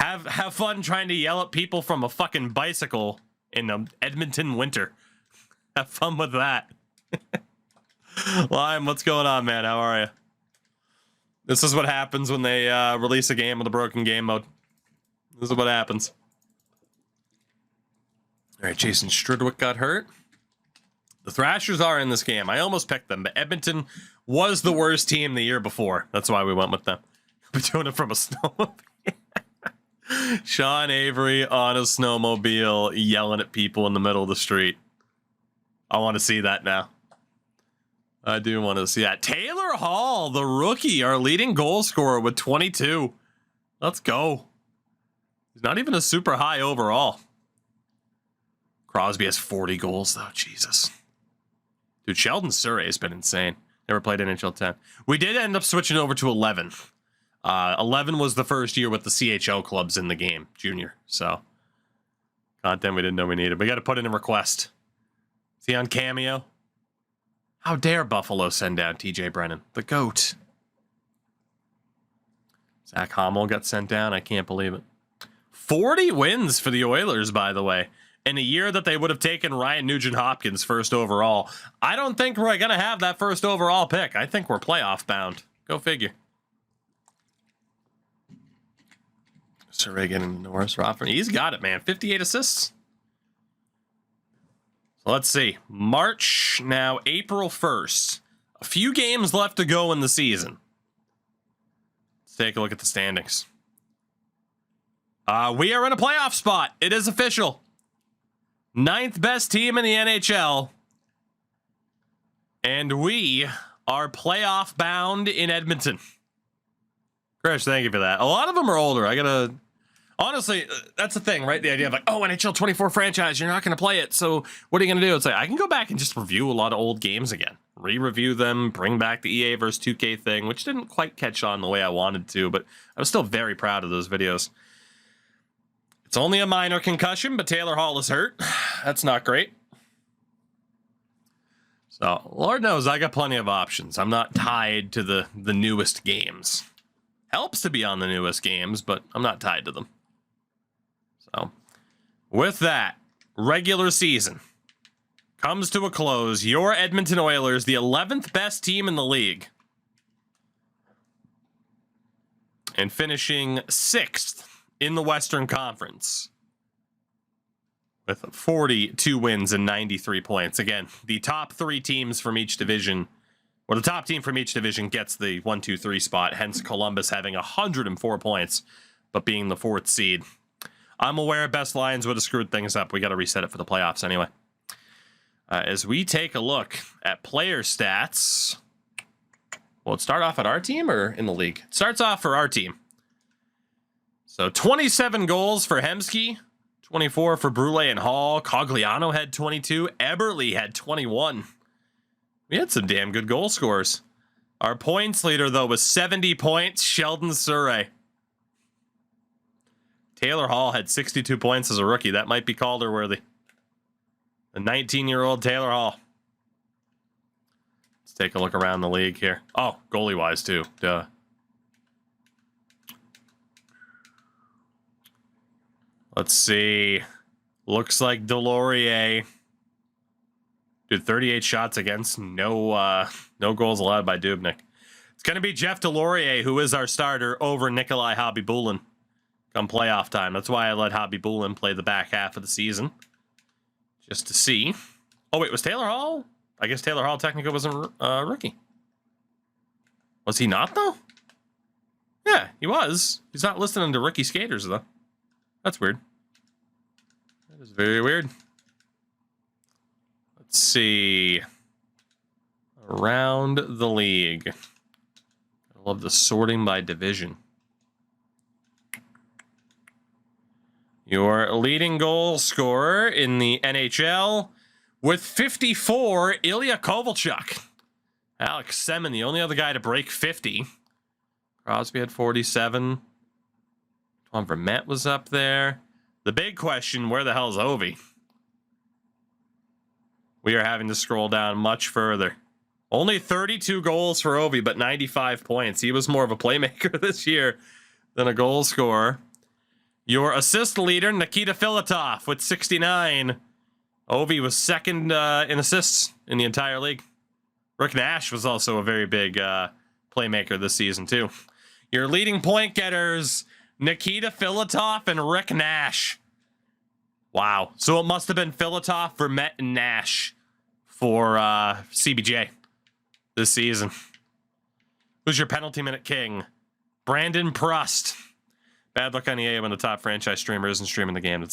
Have fun trying to yell at people from a fucking bicycle in the Edmonton winter. Have fun with that. Lime, what's going on, man? How are you? This is what happens when they release a game with a broken game mode. This is what happens. All right, Jason Strudwick got hurt. The Thrashers are in this game. I almost picked them, but Edmonton was the worst team the year before. That's why we went with them. We're doing it from a snowmobile. Sean Avery on a snowmobile yelling at people in the middle of the street. I want to see that now. I do want to see that. Taylor Hall, the rookie, our leading goal scorer with 22. Let's go. He's not even a super high overall. Crosby has 40 goals, though. Jesus. Dude, Sheldon Surrey has been insane. Never played NHL 10. We did end up switching over to 11. 11 was the first year with the CHL clubs in the game, junior. So, content we didn't know we needed. We got to put in a request. Is he on Cameo? How dare Buffalo send down TJ Brennan, the GOAT? Zach Hommel got sent down. I can't believe it. 40 wins for the Oilers, by the way, in a year that they would have taken Ryan Nugent-Hopkins first overall. I don't think we're going to have that first overall pick. I think we're playoff bound. Go figure. Surregan and Norris Rothman. He's got it, man. 58 assists. So let's see. March, now April 1st. A few games left to go in the season. Let's take a look at the standings. We are in a playoff spot. It is official. 9th best team in the NHL. And we are playoff bound in Edmonton. Chris, thank you for that. A lot of them are older. I gotta... Honestly, that's the thing, right? The idea of like, oh, NHL 24 franchise, you're not going to play it. So what are you going to do? It's like, I can go back and just review a lot of old games again. Re-review them, bring back the EA versus 2K thing, which didn't quite catch on the way I wanted to, but I was still very proud of those videos. It's only a minor concussion, but Taylor Hall is hurt. That's not great. So, Lord knows I got plenty of options. I'm not tied to the newest games. Helps to be on the newest games, but I'm not tied to them. So, with that, regular season comes to a close. Your Edmonton Oilers, the 11th best team in the league, and finishing 6th in the Western Conference with 42 wins and 93 points. Again, the top 3 teams from each division, or the top team from each division gets the 1, 2, 3 spot, hence Columbus having 104 points, but being the 4th seed. I'm aware Best Lions would have screwed things up. We got to reset it for the playoffs anyway. As we take a look at player stats, will it start off at our team or in the league? It starts off for our team. So 27 goals for Hemsky, 24 for Brule and Hall. Cogliano had 22. Eberle had 21. We had some damn good goal scorers. Our points leader, though, was 70 points. Sheldon Surrey. Taylor Hall had 62 points as a rookie. That might be Calder worthy. The 19-year-old Taylor Hall. Let's take a look around the league here. Oh, goalie-wise, too. Duh. Let's see. Looks like Delorier. Dude, 38 shots against. No goals allowed by Dubnyk. It's going to be Jeff Delorier, who is our starter, over Nikolai Hobby-Bulin come playoff time. That's why I let Hobby-Bulin play the back half of the season. Just to see. Oh, wait, was Taylor Hall? I guess Taylor Hall technically wasn't a rookie. Was he not, though? Yeah, he was. He's not listed under rookie skaters, though. That's weird. That is very weird. Let's see. Around the league. I love the sorting by division. Your leading goal scorer in the NHL with 54, Ilya Kovalchuk. Alex Semin, the only other guy to break 50. Crosby had 47. Tom Vermette was up there. The big question, where the hell is Ovi? We are having to scroll down much further. Only 32 goals for Ovi, but 95 points. He was more of a playmaker this year than a goal scorer. Your assist leader, Nikita Filatov, with 69. Ovi was second in assists in the entire league. Rick Nash was also a very big playmaker this season, too. Your leading point getters, Nikita Filatov and Rick Nash. Wow. So it must have been Filatov, Vermette, and Nash for CBJ this season. Who's your penalty minute king? Brandon Prust. Bad luck on EA when the top franchise streamer isn't streaming the game.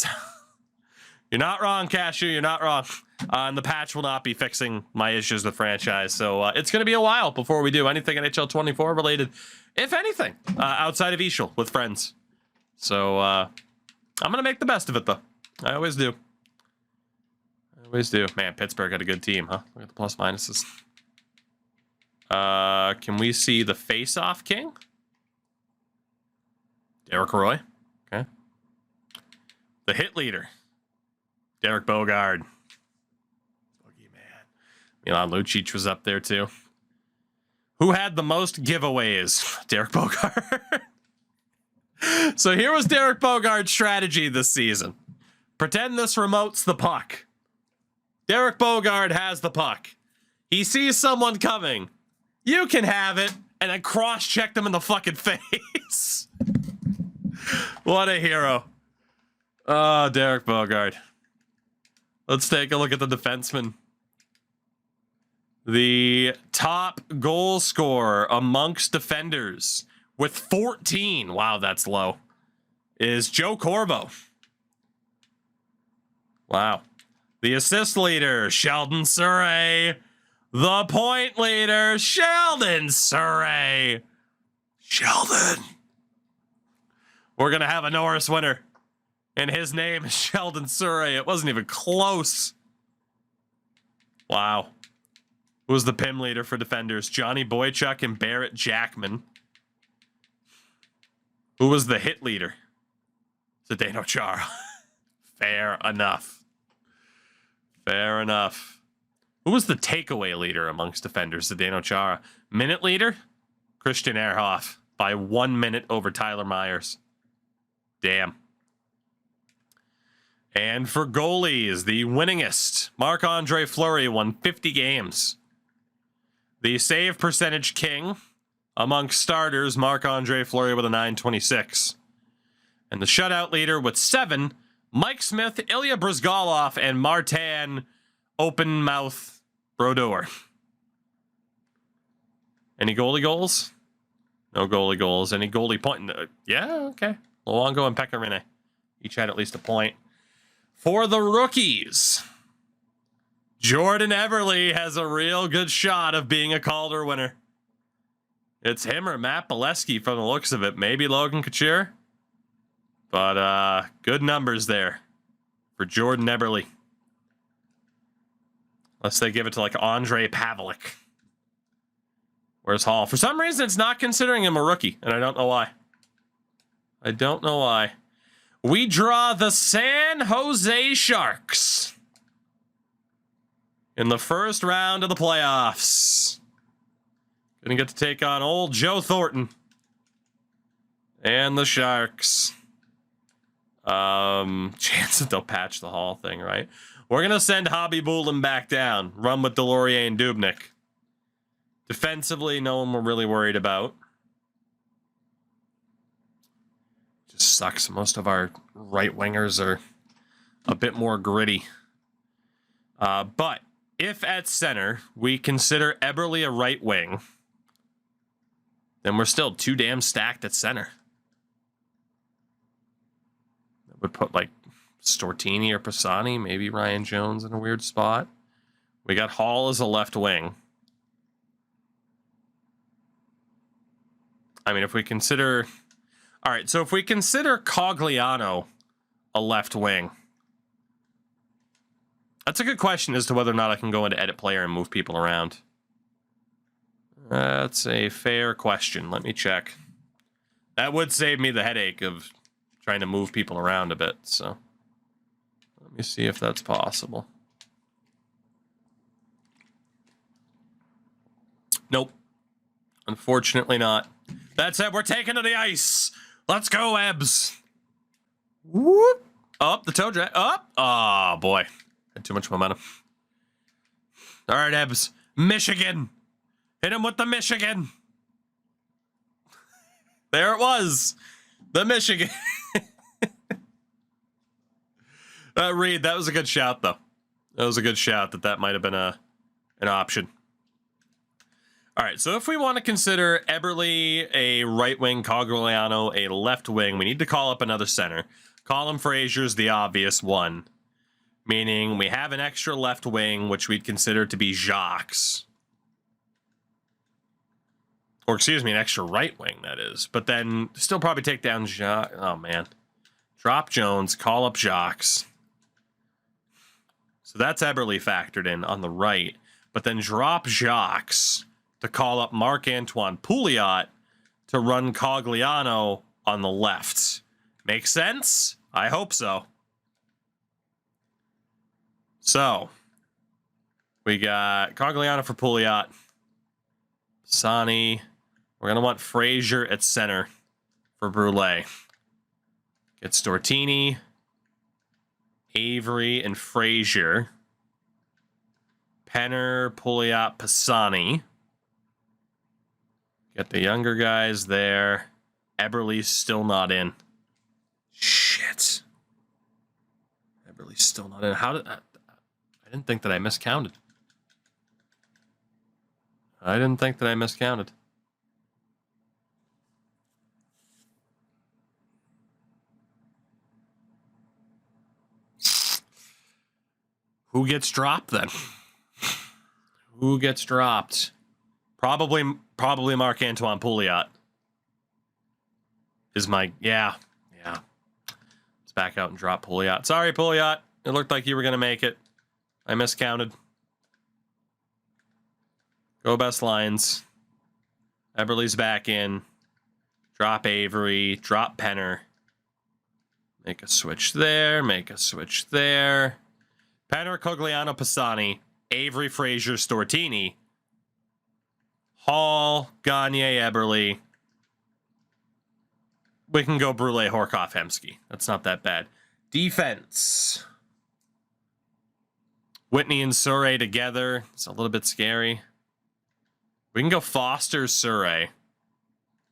You're not wrong, Cashew. You're not wrong. And the patch will not be fixing my issues with franchise. So it's going to be a while before we do anything NHL 24 related, if anything, outside of Ishel with friends. So I'm going to make the best of it, though. I always do. I always do. Man, Pittsburgh had a good team, huh? Look at the plus minuses. Can we see the face-off king? Derek Roy. Okay. The hit leader. Derek Bogard. Boogeyman. Milan Lucic was up there, too. Who had the most giveaways? Derek Bogard. So here was Derek Bogard's strategy this season. Pretend this remotes the puck. Derek Bogard has the puck. He sees someone coming. You can have it. And then cross-check them in the fucking face. What a hero. Oh, Derek Bogard. Let's take a look at the defenseman. The top goal scorer amongst defenders with 14. Wow, that's low. Is Joe Corvo. Wow. The assist leader, Sheldon Surrey. The point leader, Sheldon Surrey. Sheldon. We're going to have a Norris winner. And his name is Sheldon Surrey. It wasn't even close. Wow. Who was the PIM leader for defenders? Johnny Boychuk and Barrett Jackman. Who was the hit leader? Zdeno Chara. Fair enough. Fair enough. Who was the takeaway leader amongst defenders? Zdeno Chara. Minute leader? Christian Ehrhoff. By 1 minute over Tyler Myers. Damn. And for goalies, the winningest, Marc-Andre Fleury won 50 games. The save percentage king amongst starters, Marc-Andre Fleury with a 926. And the shutout leader with 7, Mike Smith, Ilya Brizgalov, and Martin Open Mouth Brodeur. Any goalie goals? No goalie goals. Any goalie point? Yeah, okay. Luongo and Pecorine each had at least a point. For the rookies, Jordan Everly has a real good shot of being a Calder winner. It's him or Matt Bolesky from the looks of it. Maybe Logan Couture. But good numbers there for Jordan Everly. Unless they give it to like Andre Pavlik. Where's Hall? For some reason, it's not considering him a rookie, and I don't know why. I don't know why. We draw the San Jose Sharks in the first round of the playoffs. Gonna get to take on old Joe Thornton and the Sharks. Chance that they'll patch the Hall thing, right? We're gonna send Hobby Bulin back down. Run with Delorier and Dubnyk. Defensively, no one we're really worried about. Just sucks. Most of our right wingers are a bit more gritty. But if at center we consider Eberle a right wing, then we're still too damn stacked at center. That would put like Stortini or Pisani, maybe Ryan Jones in a weird spot. We got Hall as a left wing. I mean, if we consider... All right, so if we consider Cogliano a left wing, that's a good question as to whether or not I can go into edit player and move people around. That's a fair question. Let me check. That would save me the headache of trying to move people around a bit, so let me see if that's possible. Nope. Unfortunately not. That said, we're taking to the ice. Let's go, Ebbs. Whoop. Up the toe drag. Up. Oh, boy. Had too much momentum. All right, Ebbs. Michigan. Hit him with the Michigan. There it was. The Michigan. Reed, that was a good shout, though. That was a good shout that might have been an option. All right, so if we want to consider Eberle a right wing, Cogliano a left wing, we need to call up another center. Colin Frazier's the obvious one, meaning we have an extra left wing, which we'd consider to be Jacques. Or, excuse me, an extra right wing, that is. But then still probably take down Jacques. Oh, man. Drop Jones, call up Jacques. So that's Eberle factored in on the right. But then drop Jacques to call up Marc-Antoine Pouliot to run Cogliano on the left. Make sense? I hope so. So, we got Cogliano for Pouliot. Pisani. We're going to want Frazier at center for Brule. Get Stortini, Avery, and Frazier. Penner, Pouliot, Pisani. Get the younger guys there. Eberle's still not in. Shit. Eberle's still not in. How did I didn't think that I miscounted. I didn't think that I miscounted. Who gets dropped then? Who gets dropped? Probably Marc-Antoine Pouliot. Is my yeah. Let's back out and drop Pouliot. Sorry, Pouliot. It looked like you were gonna make it. I miscounted. Go best lines. Eberle's back in. Drop Avery. Drop Penner. Make a switch there. Make a switch there. Penner, Cogliano, Pisani. Avery, Frazier, Stortini. Hall, Gagne, Eberle. We can go Brule, Horkoff, Hemsky. That's not that bad. Defense. Whitney and Surrey together. It's a little bit scary. We can go Foster, Surrey.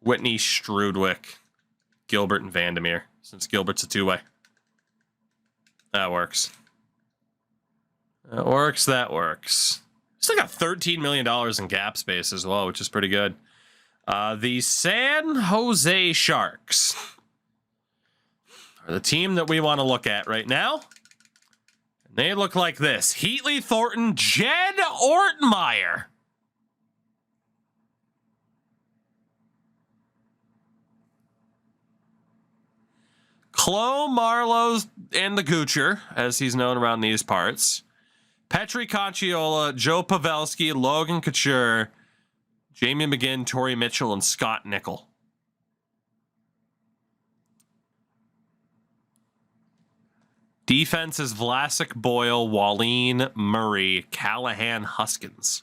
Whitney, Strudwick. Gilbert, and Vandermeer. Since Gilbert's a two-way. That works. That works, that works. Still got $13 million in cap space as well, which is pretty good. The San Jose Sharks are the team that we want to look at right now. And they look like this. Heatley, Thornton, Jed Ortmeyer. Chloe Marlowe and the Goocher, as he's known around these parts. Petri Conciola, Joe Pavelski, Logan Couture, Jamie McGinn, Torrey Mitchell, and Scott Nickel. Defense is Vlasic, Boyle, Wallin, Murray, Callahan, Huskins.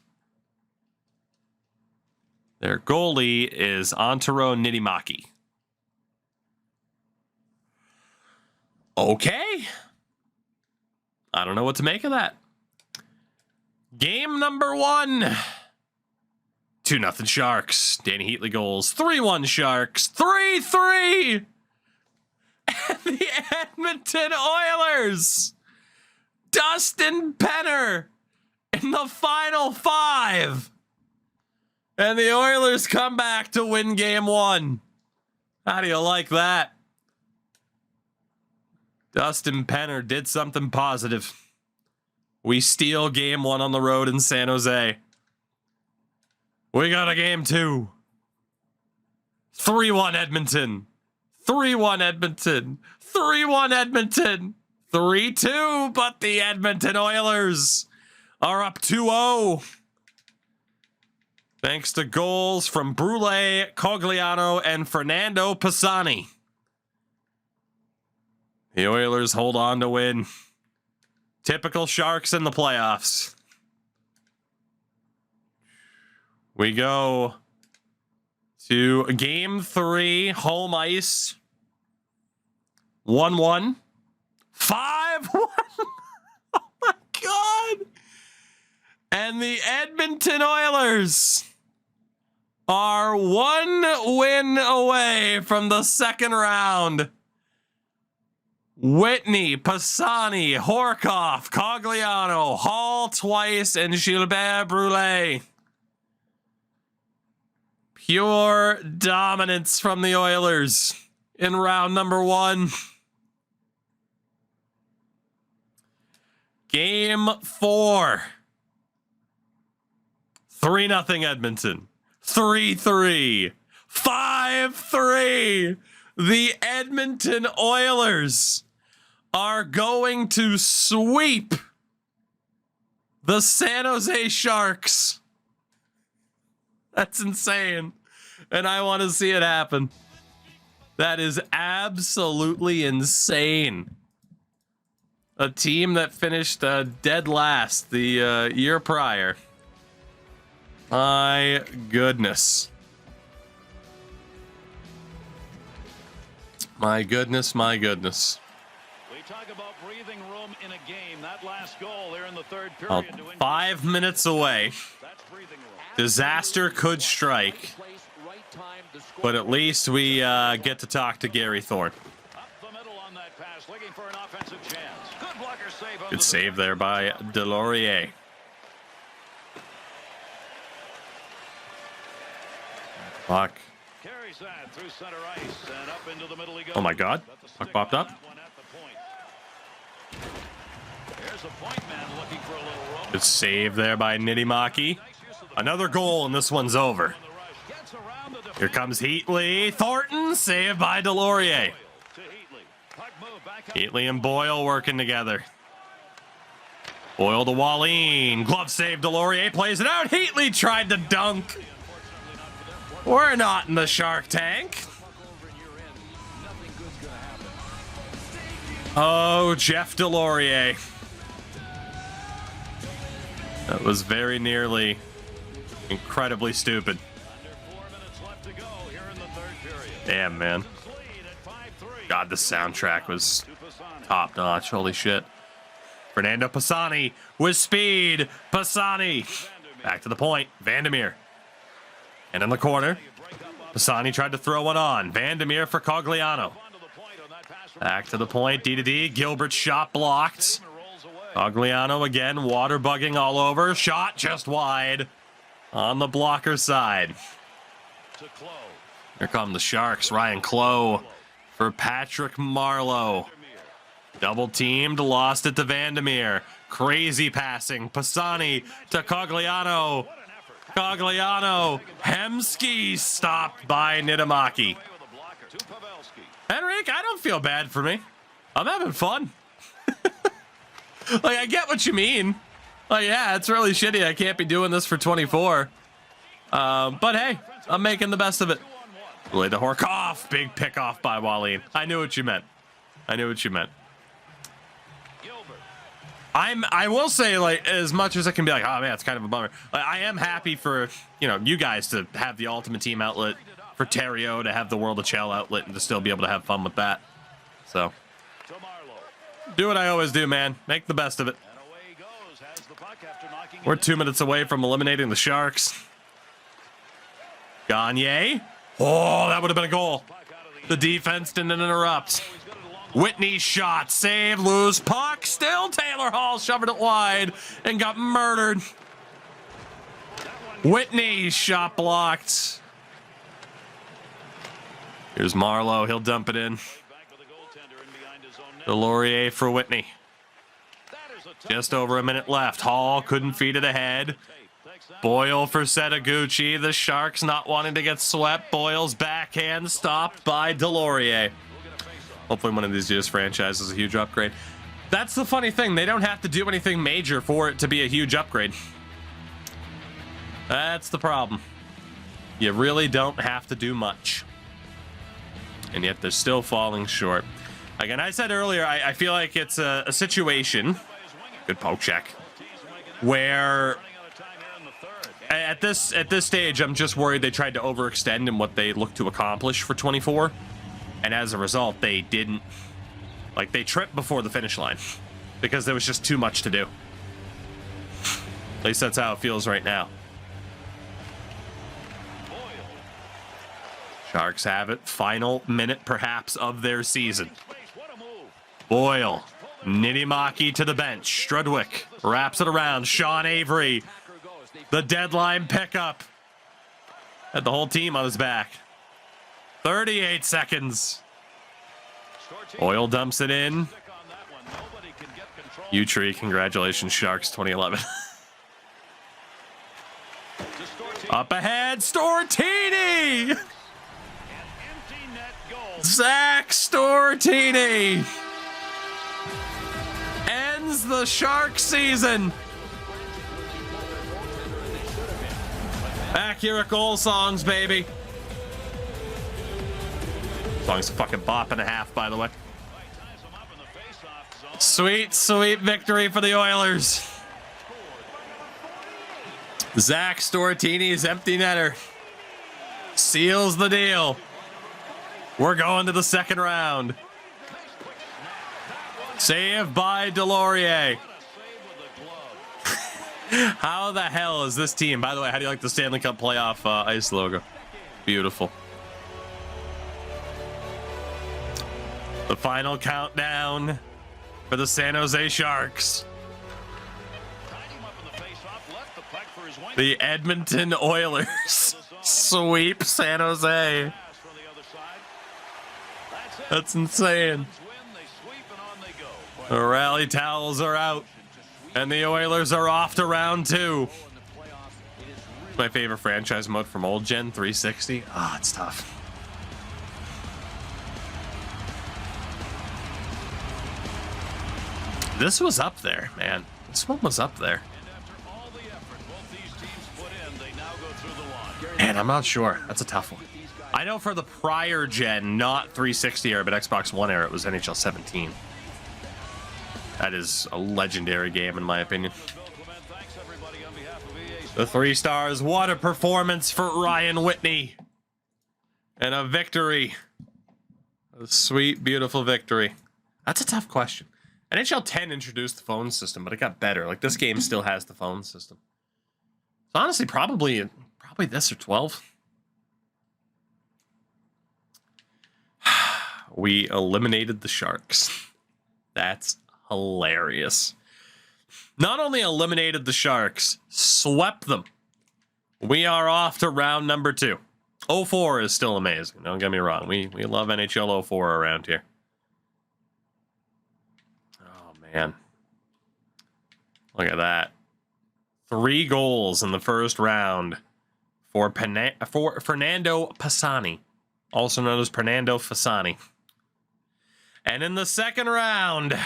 Their goalie is Antero Nidimaki. Okay. I don't know what to make of that. Game number 1. 2-0 Sharks. Danny Heatley goals. 3-1 Sharks. 3-3. And the Edmonton Oilers. Dustin Penner in the final 5. And the Oilers come back to win game 1. How do you like that? Dustin Penner did something positive. We steal game 1 on the road in San Jose. We got a game 2. 3-1 Edmonton. 3-1 Edmonton. 3-1 Edmonton. 3-2, but the Edmonton Oilers are up 2-0. Thanks to goals from Brule, Cogliano, and Fernando Pisani. The Oilers hold on to win. Typical Sharks in the playoffs. We go to game 3, home ice. 1-1. 5-1. Oh my God. And the Edmonton Oilers are 1 win away from the second round. Whitney, Pisani, Horkoff, Cogliano, Hall twice, and Gilbert Brûlé. Pure dominance from the Oilers in round number 1. Game 4. 3-0 Edmonton. 3-3. 5-3. The Edmonton Oilers are going to sweep the San Jose Sharks. That's insane. And I want to see it happen. That is absolutely insane. A team that finished dead last the year prior. My goodness. My goodness, my goodness. We talk about breathing room in a game. That last goal there in the third period. 5 minutes away. Disaster could strike. But at least we get to talk to Gary Thorne. Good save there by Delorier. Puck. Oh my God. Puck popped up. Good save there by Nidimaki. Another goal and this one's over. Here comes Heatley. Thornton, saved by Delorier. Heatley and Boyle working together. Boyle to Wallin. Glove save. Delorier plays it out. Heatley tried to dunk. We're not in the Shark Tank. Oh, Jeff Delorier. That was very nearly incredibly stupid. Damn, man. God, the soundtrack was top notch. Holy shit. Fernando Pisani with speed. Pisani. Back to the point. Vandermeer. And in the corner. Pisani tried to throw one on. Vandermeer for Cogliano. Back to the point. D-to-D. Gilbert's shot blocked. Cogliano again. Water bugging all over. Shot just wide. On the blocker side. Here come the Sharks. Ryan Clough for Patrick Marleau. Double teamed, lost it to Vandermeer. Crazy passing. Pisani to Cogliano. Cogliano. Hemsky stopped by Nidimaki. Henrik, I don't feel bad for me. I'm having fun. Like, I get what you mean. Like, yeah, it's really shitty. I can't be doing this for 24. But hey, I'm making the best of it. Really to Horkoff. Big pick off by Wallin. I knew what you meant. I knew what you meant. I will say, like, as much as I can be like, oh man, it's kind of a bummer. Like, I am happy for, you know, you guys to have the Ultimate Team outlet, for Terrio to have the World of Chell outlet, and to still be able to have fun with that. So, do what I always do, man. Make the best of it. We're 2 minutes away from eliminating the Sharks. Gagne. Oh, that would have been a goal. The defense didn't interrupt. Whitney's shot, save, lose puck, still Taylor Hall shoving it wide and got murdered. Whitney's shot blocked. Here's Marleau, he'll dump it in. Delorier for Whitney. Just over a minute left. Hall couldn't feed it ahead. Boyle for Setaguchi. The Sharks not wanting to get swept. Boyle's backhand stopped by Delorier. Hopefully one of these years franchise is a huge upgrade. That's the funny thing. They don't have to do anything major for it to be a huge upgrade. That's the problem. You really don't have to do much. And yet they're still falling short. Again, I said earlier, I feel like it's a situation, good poke check, where at this stage, I'm just worried they tried to overextend in what they look to accomplish for 24. And as a result, they didn't Like, they tripped before the finish line because there was just too much to do. At least that's how it feels right now. Sharks have it. Final minute, perhaps, of their season. Boyle. Nidimaki to the bench. Strudwick wraps it around. Sean Avery. The deadline pickup. Had the whole team on his back. 38 seconds. Boyle dumps it in. Utri, congratulations, Sharks 2011. Up ahead, Stortini! Zach Stortini ends the Shark season. Accurate goal songs, baby. Song's a fucking bop and a half, by the way. Sweet, sweet victory for the Oilers. Zach Stortini's empty netter seals the deal. We're going to the second round. Save by Delorier. How the hell is this team? By the way, how do you like the Stanley Cup playoff ice logo? Beautiful. The final countdown for the San Jose Sharks. The Edmonton Oilers sweep San Jose. That's insane. The rally towels are out, and the Oilers are off to round 2. My favorite franchise mode from old gen 360. Ah, it's tough. This was up there, man. This one was up there. Man, I'm not sure. That's a tough one. I know for the prior gen, not 360 era, but Xbox One era, it was NHL 17. That is a legendary game, in my opinion. The 3 stars. What a performance for Ryan Whitney. And a victory. A sweet, beautiful victory. That's a tough question. NHL 10 introduced the phone system, but it got better. Like, this game still has the phone system. So honestly, probably this or 12. We eliminated the Sharks. That's hilarious. Not only eliminated the Sharks, swept them. We are off to round number 2. 04 is still amazing. Don't get me wrong. We love NHL 04 around here. Oh, man. Look at that. 3 goals in the first round for Fernando Pisani, also known as Fernando Fasani. And in the second round,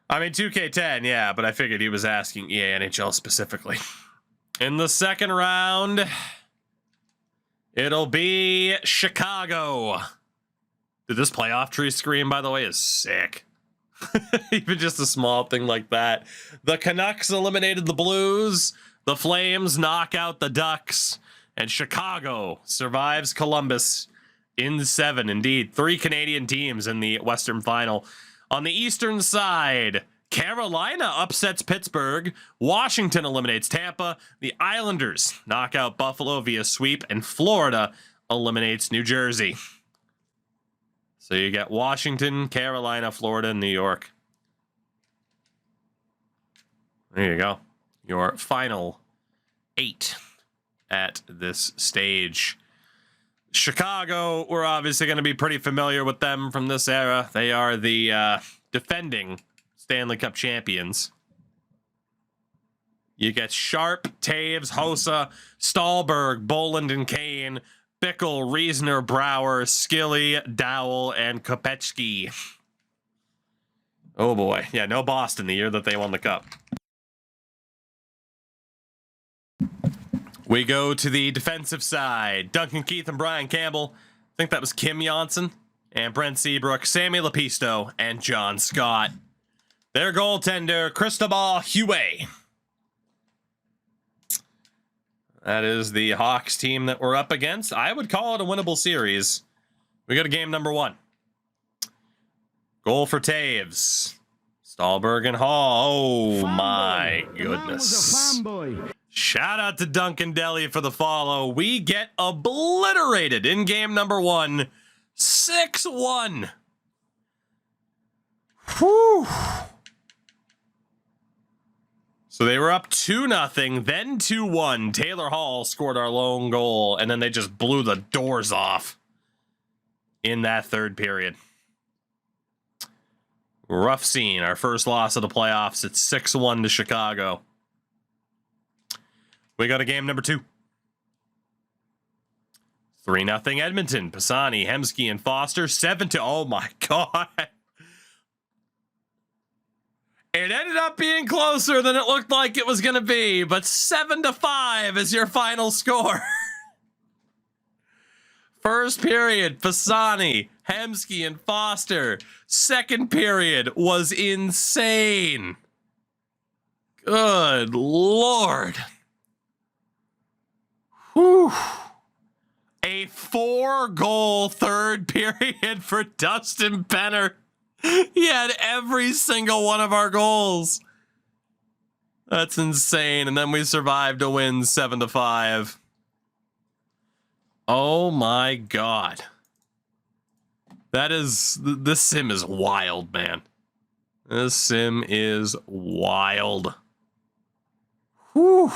I mean, 2K10, yeah, but I figured he was asking EA NHL specifically. In the second round, it'll be Chicago. Dude, this playoff tree screen, by the way, is sick. Even just a small thing like that. The Canucks eliminated the Blues. The Flames knock out the Ducks. And Chicago survives Columbus in 7. Indeed, 3 Canadian teams in the Western Final. On the Eastern side, Carolina upsets Pittsburgh. Washington eliminates Tampa. The Islanders knock out Buffalo via sweep. And Florida eliminates New Jersey. So you get Washington, Carolina, Florida, and New York. There you go. Your final 8 at this stage. Chicago, we're obviously going to be pretty familiar with them from this era. They are the defending Stanley Cup champions. You get Sharp, Taves, Hossa, Stahlberg, Boland, and Kane, Bickle, Reisner, Brower, Skilly, Dowell, and Kopechki. Oh boy. Yeah, no Boston the year that they won the cup. We go to the defensive side. Duncan Keith and Brian Campbell. I think that was Kim Johnson and Brent Seabrook, Sammy Lepisto, and John Scott. Their goaltender, Cristobal Huey. That is the Hawks team that we're up against. I would call it a winnable series. We got a game number 1. Goal for Taves. Stahlberg and Hall. Oh, my goodness. Shout out to Duncan Deli for the follow. We get obliterated in game number 1. 6-1. Whew. So they were up 2-0, then 2-1. Taylor Hall scored our lone goal, and then they just blew the doors off in that third period. Rough scene. Our first loss of the playoffs. It's 6-1 to Chicago. We got a game number 2. 3-0 Edmonton. Pisani, Hemsky, and Foster. 7-2. Oh my God. It ended up being closer than it looked like it was going to be, but 7-5 is your final score. First period, Pisani, Hemsky, and Foster. Second period was insane. Good Lord. Whew. A 4-goal third period for Dustin Penner. He had every single one of our goals. That's insane. And then we survived to win 7-5. Oh my God. That is, this sim is wild, man. This sim is wild. Whew.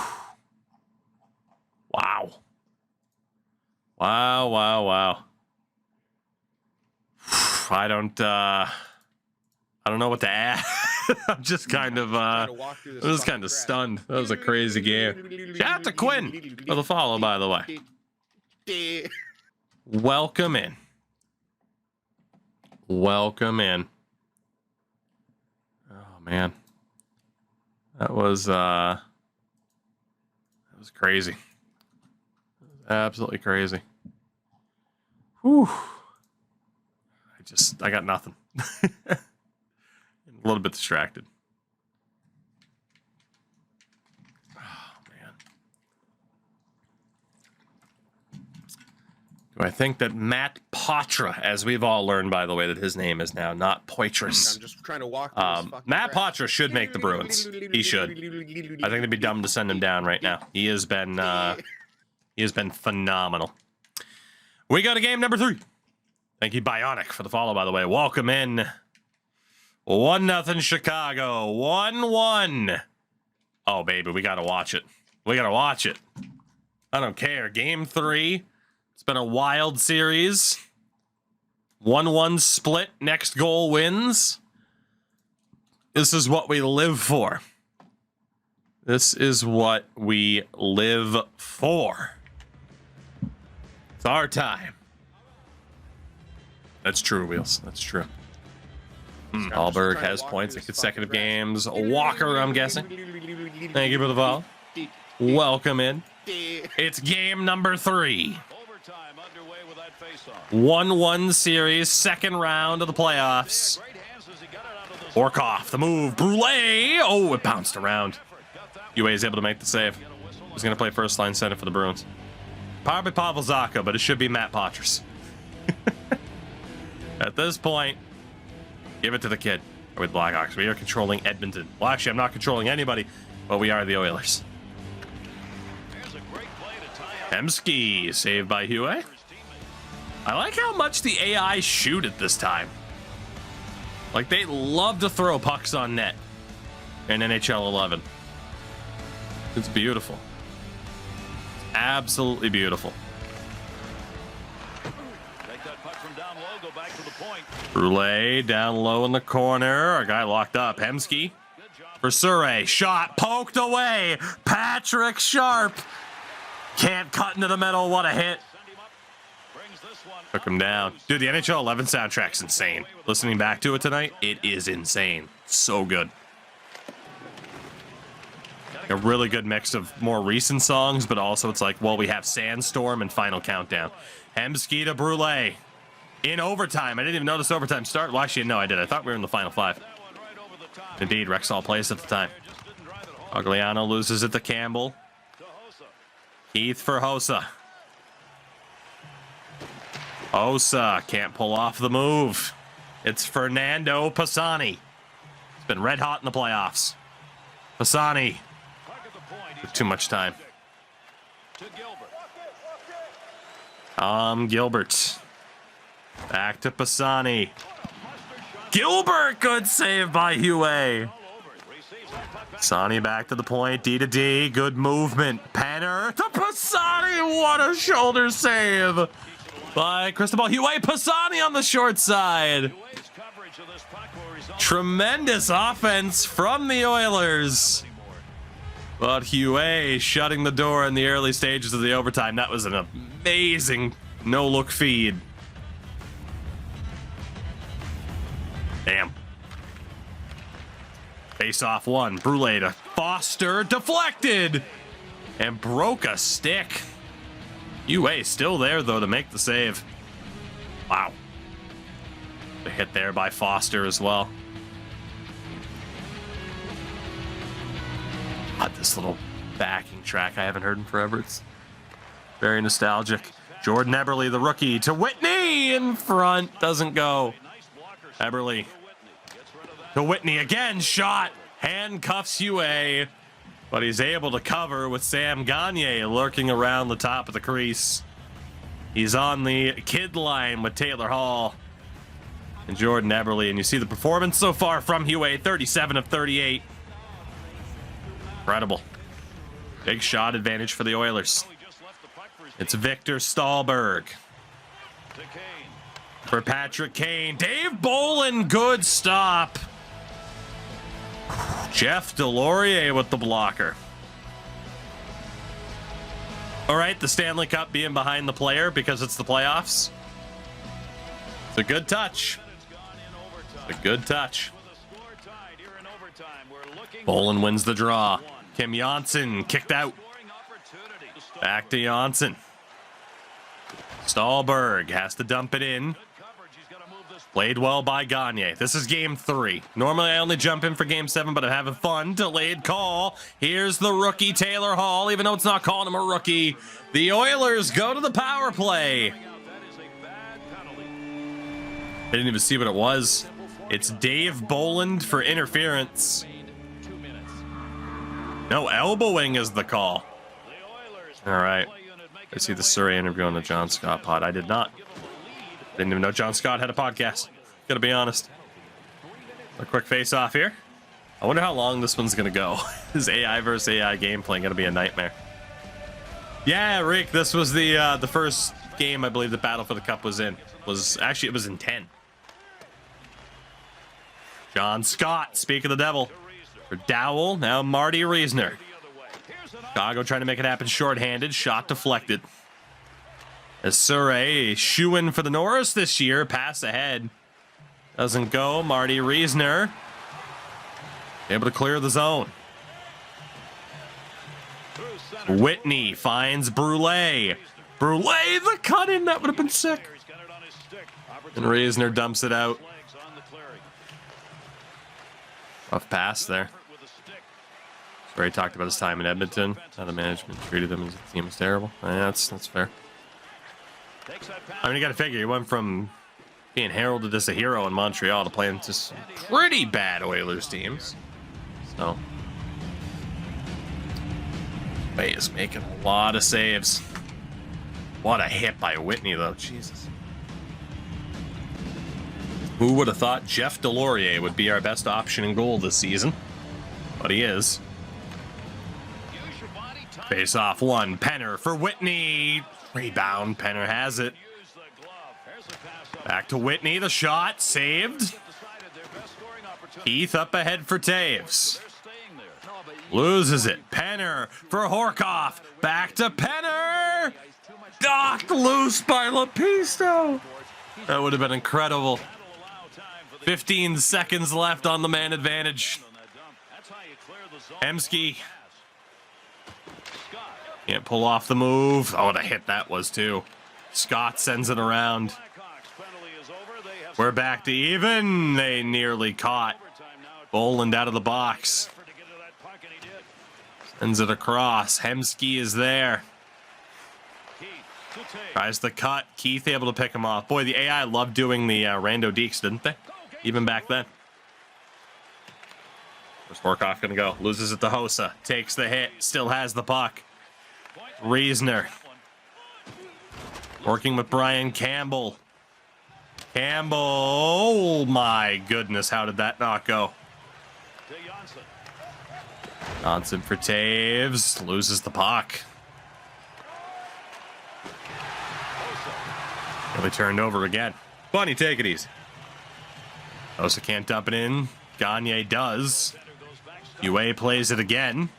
Wow. Wow, wow, wow. I don't know what to add. I'm just kind of stunned. That was a crazy game. Shout out to Quinn for the follow, by the way. Welcome in. Welcome in. Oh man. That was crazy. That was absolutely crazy. Whew. I got nothing. A little bit distracted. Oh, man. Do I think that Matt Poitras, as we've all learned, by the way, that his name is now not Poitras. I'm just trying to walk. Matt Poitras should make the Bruins. He should. I think it'd be dumb to send him down right now. He has been phenomenal. We got a game number 3. Thank you, Bionic, for the follow, by the way. Welcome in. 1-0 Chicago. 1-1. Oh, baby, we got to watch it. We got to watch it. I don't care. Game 3. It's been a wild series. 1-1 split. Next goal wins. This is what we live for. This is what we live for. It's our time. That's true, Wheels. That's true. Alberg has points in consecutive games. Walker, I'm guessing. Thank you for the follow. Welcome in. It's game number 3. 1-1 series, second round of the playoffs. Orkoff, the move. Brule. Oh, it bounced around. UA is able to make the save. He's going to play first line center for the Bruins. Probably Pavel Zacha, but it should be Matt Poitras. At this point, give it to the kid. With Blackhawks, we are controlling Edmonton. Well, actually, I'm not controlling anybody, but we are the Oilers. Hemsky, saved by Huey. I like how much the AI shoot at this time. Like, they love to throw pucks on net in NHL 11. It's beautiful. It's absolutely beautiful. Brule down low in the corner. Our guy locked up. Hemsky for Surrey. Shot poked away. Patrick Sharp can't cut into the middle. What a hit. Took him down. Dude, the NHL 11 soundtrack's insane. Listening back to it tonight, it is insane. So good. A really good mix of more recent songs, but also it's like, well, we have Sandstorm and Final Countdown. Hemsky to Brule. In overtime. I didn't even notice overtime start. Well, actually, no, I did. I thought we were in the final 5. Indeed, Rexall plays at the time. Agliano loses it to Campbell. Keith for Hossa. Osa can't pull off the move. It's Fernando Pisani. He's been red hot in the playoffs. Pisani with too much time. Gilbert. Back to Pisani. Gilbert, good save by Huey. Pisani back to the point, D to D, good movement. Penner to Pisani, what a shoulder save by Cristobal Huey. Pisani on the short side. Tremendous offense from the Oilers. But Huey shutting the door in the early stages of the overtime. That was an amazing no-look feed. Damn. Face off one. Brule to Foster. Deflected. And broke a stick. UA still there, though, to make the save. Wow. The hit there by Foster as well. God, this little backing track I haven't heard in forever. It's very nostalgic. Jordan Eberle, the rookie, to Whitney in front. Doesn't go. Eberle to Whitney again. Shot. Handcuffs UA. But he's able to cover with Sam Gagner lurking around the top of the crease. He's on the kid line with Taylor Hall and Jordan Eberle. And you see the performance so far from UA. 37 of 38. Incredible. Big shot advantage for the Oilers. It's Victor Stahlberg. For Patrick Kane. Dave Bolin, good stop. Jeff Delorier with the blocker. All right, the Stanley Cup being behind the player because it's the playoffs. It's a good touch. It's a good touch. Bolin wins the draw. Kim Janssen kicked out. Back to Janssen. Stahlberg has to dump it in. Played well by Gagner. This is game 3. Normally I only jump in for game 7, but I'm having fun. Delayed call. Here's the rookie Taylor Hall, even though it's not calling him a rookie. The Oilers go to the power play. I didn't even see what it was. It's Dave Bolin for interference. No, elbowing is the call. All right. I see the Surrey interview on the John Scott pod. I did not. Didn't even know John Scott had a podcast. Gotta be honest. A quick face-off here. I wonder how long this one's gonna go. This AI versus AI gameplay gonna be a nightmare. Yeah, Rick, this was the first game I believe the Battle for the Cup was in. It was in 10. John Scott, speak of the devil. For Dowell, now Marty Reisner. Chicago trying to make it happen shorthanded. Shot deflected. As Surrey shoe-in for the Norris this year. Pass ahead. Doesn't go. Marty Reisner able to clear the zone. Whitney finds Brule. Brule, the cut-in. That would have been sick. And Reisner dumps it out. Rough pass there. Surrey talked about his time in Edmonton. How the management treated him as a team was terrible. That's fair. I mean, you got to figure he went from being heralded as a hero in Montreal to playing just some pretty bad Oilers teams. So, Bay is making a lot of saves. What a hit by Whitney, though. Jesus. Who would have thought Jeff Delorier would be our best option in goal this season? But he is. Face off one. Penner for Whitney. Rebound. Penner has it. Back to Whitney. The shot. Saved. Heath up ahead for Taves. Loses it. Penner for Horkoff. Back to Penner. Knocked loose by Lepisto. That would have been incredible. 15 seconds left on the man advantage. Hemsky. Can't pull off the move. Oh, what a hit that was, too. Scott sends it around. We're back to even. They nearly caught Boland out of the box. Sends it across. Hemsky is there. Tries the cut. Keith able to pick him off. Boy, the AI loved doing the rando deeks, didn't they? Even back then. Where's Horkoff gonna go? Loses it to Hossa. Takes the hit. Still has the puck. Reisner. Working with Brian Campbell. Campbell. Oh my goodness. How did that not go? Johnson for Taves. Loses the puck. Really turned over again. Bunny, take it easy. Hossa can't dump it in. Gagne does. UA plays it again.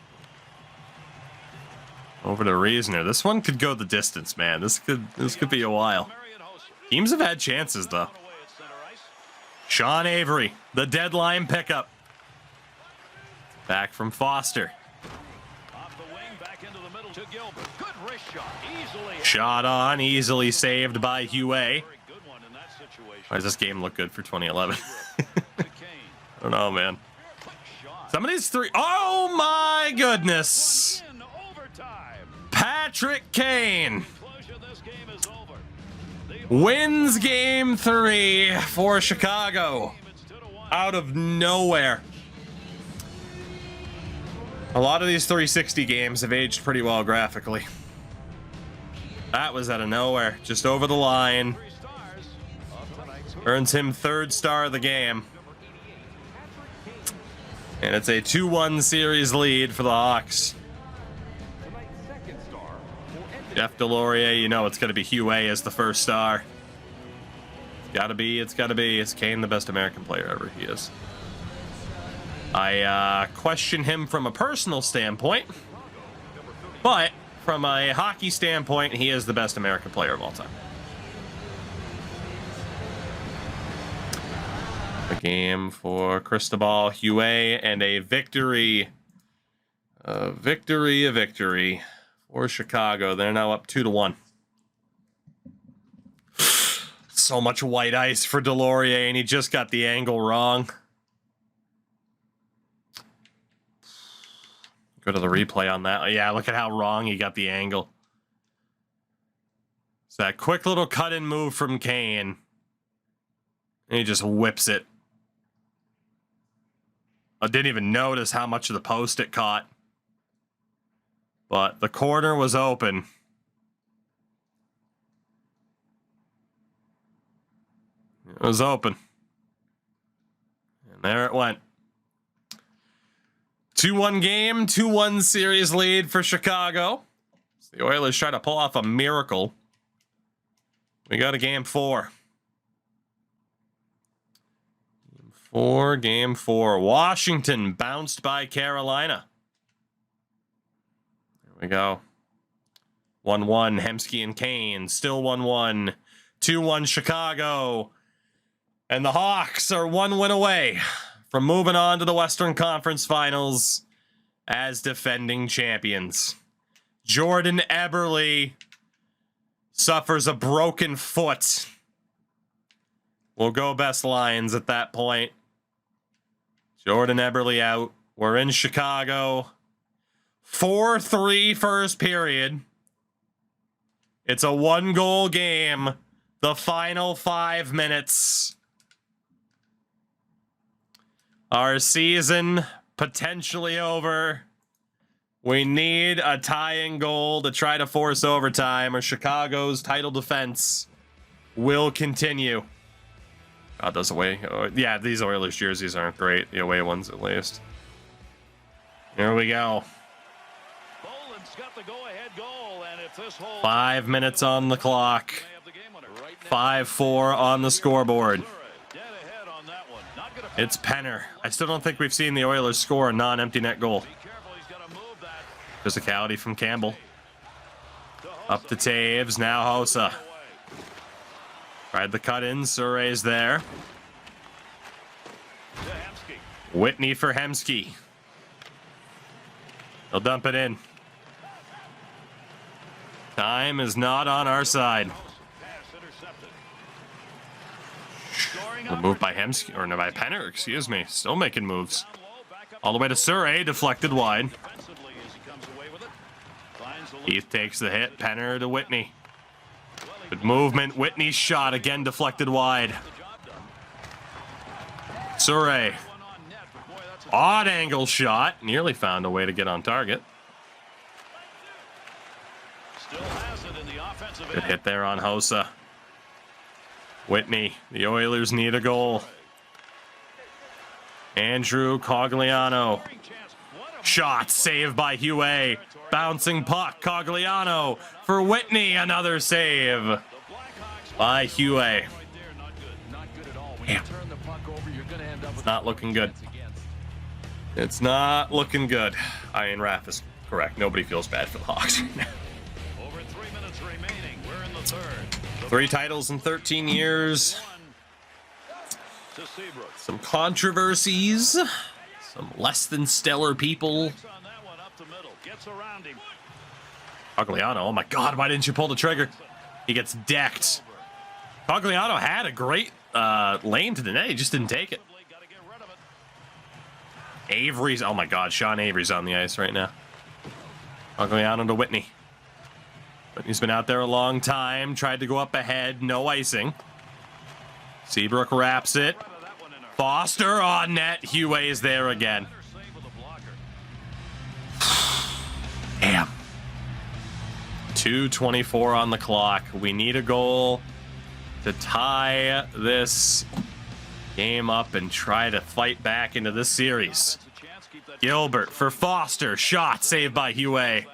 Over to Reisner. This one could go the distance, man. This could be a while. Teams have had chances, though. Sean Avery, the deadline pickup. Back from Foster. Shot on, easily saved by Hue. Why does this game look good for 2011? I don't know, man. Some of these three. Oh my goodness! Patrick Kane wins game 3 for Chicago out of nowhere. A lot of these 360 games have aged pretty well graphically. That was out of nowhere, just over the line. Earns him 3rd star of the game. And it's a 2-1 series lead for the Hawks. Jeff Delorier, you know it's going to be Hue as the 1st star. It's got to be. Is Kane the best American player ever? He is. I question him from a personal standpoint, but from a hockey standpoint, he is the best American player of all time. A game for Cristobal Hue and a victory. A victory for Chicago. They're now up 2-1. So much white ice for Delorier, and he just got the angle wrong. Go to the replay on that. Yeah, look at how wrong he got the angle. It's that quick little cut-in move from Kane. And he just whips it. I didn't even notice how much of the post it caught. But the corner was open. It was open. And there it went. 2-1 game, 2-1 series lead for Chicago. The Oilers try to pull off a miracle. We got a game 4. Game 4. Washington bounced by Carolina. There we go. 1-1, Hemsky and Kane. Still 1-1. 2-1 Chicago. And the Hawks are 1 win away from moving on to the Western Conference Finals as defending champions. Jordan Eberle suffers a broken foot. We'll go best Lions at that point. Jordan Eberle out. We're in Chicago. 4-3 first period. It's a 1-goal game. The final 5 minutes. Our season potentially over. We need a tying goal to try to force overtime, or Chicago's title defense will continue. God, those away. Yeah, these Oilers jerseys aren't great. The away ones, at least. Here we go. 5 minutes on the clock. 5-4 on the scoreboard. It's Penner. I still don't think we've seen the Oilers score a non-empty net goal. Physicality from Campbell. Up to Taves. Now Hossa. Tried the cut in. Surrey's there. Whitney for Hemsky. He'll dump it in. Time is not on our side. Removed by Hemsky, or no, by Penner, excuse me. Still making moves. All the way to Surrey, deflected wide. Heath takes the hit. Penner to Whitney. Good movement. Whitney's shot again deflected wide. Surrey. Odd angle shot. Nearly found a way to get on target. Good hit there on Hossa. Whitney. The Oilers need a goal. Andrew Cogliano. Shot saved by Huey. Bouncing puck. Cogliano for Whitney. Another save by Huey. Damn. It's not looking good. It's not looking good. Ian Raff is correct. Nobody feels bad for the Hawks right now. Over 3 minutes remaining. We're in the third. 3 titles in 13 years. Some controversies. Some less than stellar people. Cogliano, oh my God, why didn't you pull the trigger? He gets decked. Cogliano had a great lane to the net. He just didn't take it. Avery's, oh my God, Sean Avery's on the ice right now. Cogliano to Whitney. Whitney's been out there a long time. Tried to go up ahead. No icing. Seabrook wraps it. Foster on net. Huey is there again. Damn. 2:24 on the clock. We need a goal to tie this game up and try to fight back into this series. Gilbert for Foster. Shot saved by Huey.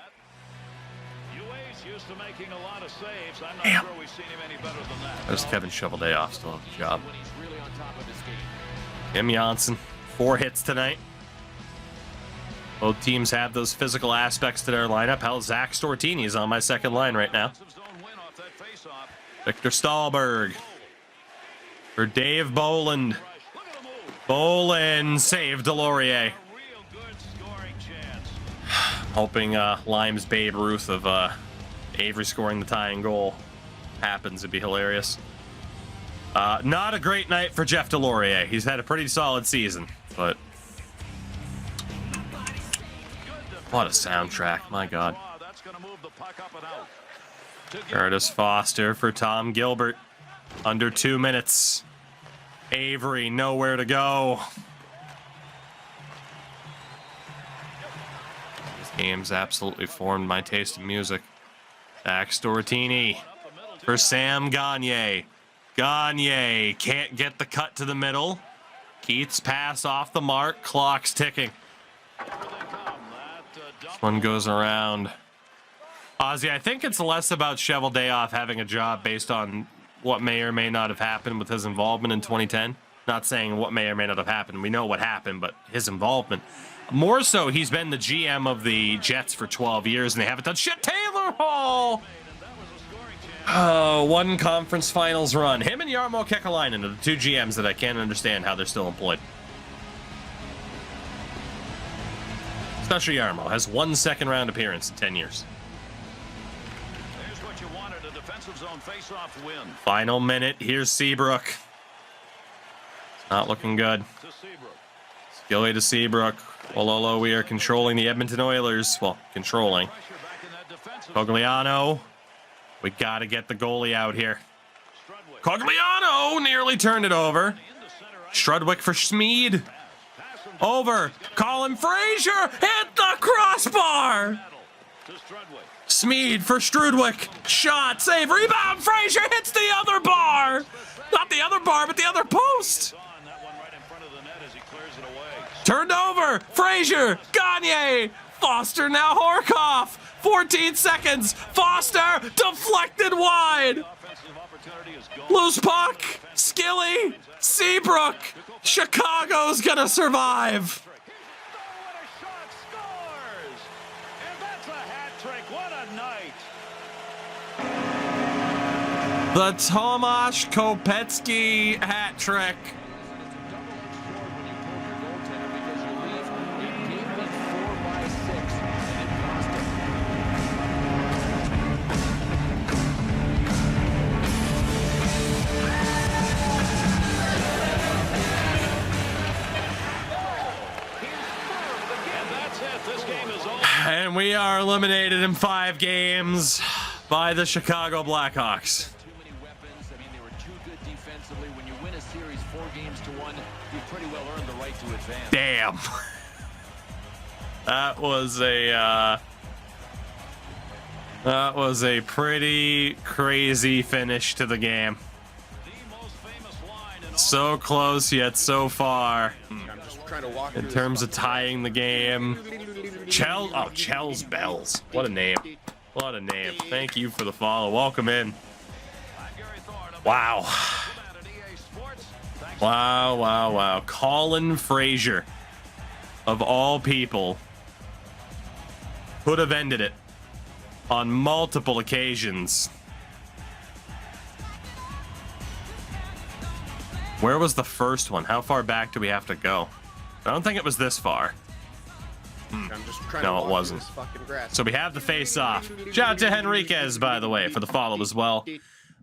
Damn. There's Kevin Shoveldayoff still on the job. Tim Janssen, 4 hits tonight. Both teams have those physical aspects to their lineup. Hell, Zach Stortini is on my second line right now. Victor Stahlberg for Dave Boland. Boland saved Delorier. Hoping Lime's Babe Ruth of Avery scoring the tying goal happens. It'd be hilarious. Not a great night for Jeff Delorier. He's had a pretty solid season, but what a soundtrack, my God. Curtis Foster for Tom Gilbert. Under 2 minutes. Avery, nowhere to go. This game's absolutely formed my taste in music. Zach Stortini for Sam Gagne. Gagne can't get the cut to the middle. Keith's pass off the mark. Clock's ticking. This one goes around. Ozzy, I think it's less about Shoveldayoff having a job based on what may or may not have happened with his involvement in 2010. Not saying what may or may not have happened. We know what happened, but his involvement. More so, he's been the GM of the Jets for 12 years, and they haven't done shit. Taylor Hall! Oh, 1 conference finals run. Him and Jarmo Kekalainen are the 2 GMs that I can't understand how they're still employed. Especially Jarmo. Has 1 second-round appearance in 10 years. Here's what you wanted, a defensive zone face-off win. Final minute. Here's Seabrook. It's not looking good. Skilly to Seabrook. Ololo, we are controlling the Edmonton Oilers. Well, controlling. Cogliano. We got to get the goalie out here. Cogliano nearly turned it over. Strudwick for Schmid. Over. Colin Fraser hit the crossbar. Schmid for Strudwick. Shot, save, rebound. Fraser hits the other bar. Not the other bar, but the other post. Turned over. Fraser. Gagne. Foster, now Horkoff. 14 seconds. Foster deflected wide. Loose puck. Skilly. Seabrook. Chicago's gonna survive. The Tomasz Kopecki hat trick. And we are eliminated in 5 games by the Chicago Blackhawks. series 4-1. You've pretty well earned the right to advance. Damn. That was a pretty crazy finish to the game. The most famous line in all So close yet so far. I'm just trying to walk In terms of tying the game. Chell's Bells. What a name. What a name. Thank you for the follow. Welcome in. I'm Gary Thorne. Wow. At EA Sports. Thanks. Wow. Colin Frazier, of all people, could have ended it on multiple occasions. Where was the first one? How far back do we have to go? I don't think it was this far. I'm just trying No, to it walk wasn't. through this fucking grass. So we have the face-off. Shout out to Henriquez, by the way, for the follow as well.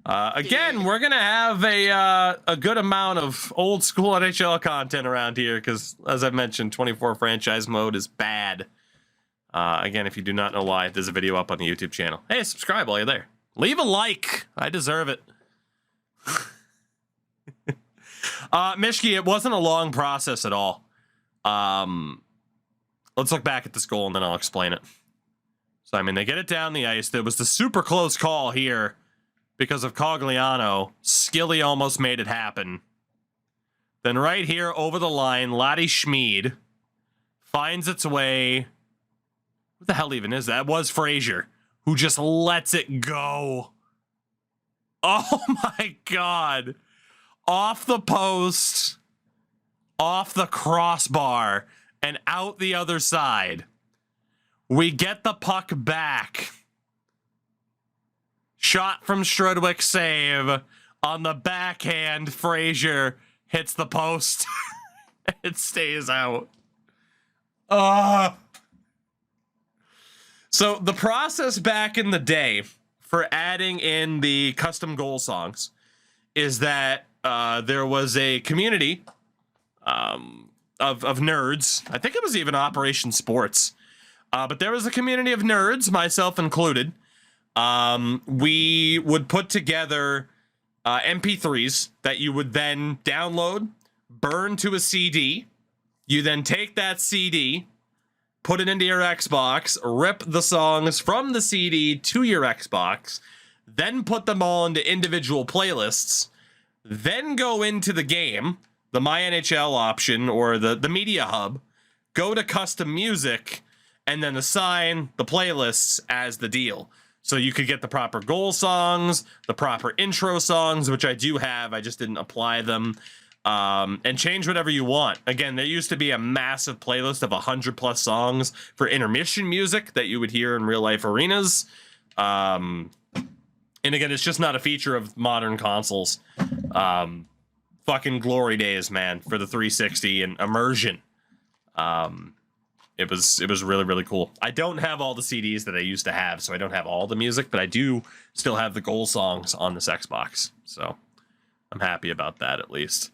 Again, we're gonna have a good amount of old school NHL content around here because, as I mentioned, 24 franchise mode is bad. Again, if you do not know why, there's a video up on the YouTube channel. Hey, subscribe while you're there. Leave a like. I deserve it. Mishki, it wasn't a long process at all. Let's look back at this goal and then I'll explain it. So, I mean, they get it down the ice. There was the super close call here because of Cogliano. Skilly almost made it happen. Then right here over the line, Laddie Schmid finds its way. What the hell even is that? It was Frazier who just lets it go. Oh my God. Off the post, off the crossbar, and out the other side. We get the puck back. Shot from Strudwick, save. On the backhand, Frazier hits the post. It stays out. So the process back in the day for adding in the custom goal songs is that there was a community of nerds. I think it was even Operation Sports. But there was a community of nerds, myself included. We would put together MP3s that you would then download, burn to a CD. You then take that CD, put it into your Xbox, rip the songs from the CD to your Xbox, then put them all into individual playlists, then go into the game, the My NHL option or the Media Hub, go to custom music, and then assign the playlists as the deal. So you could get the proper goal songs, the proper intro songs, which I do have, I just didn't apply them, and change whatever you want. Again, there used to be a massive playlist of 100+ songs for intermission music that you would hear in real life arenas. And again, it's just not a feature of modern consoles. Fucking glory days, man, for the 360 and immersion. It was really, really cool. I don't have all the CDs that I used to have, so I don't have all the music, but I do still have the goal songs on this Xbox. So I'm happy about that, at least.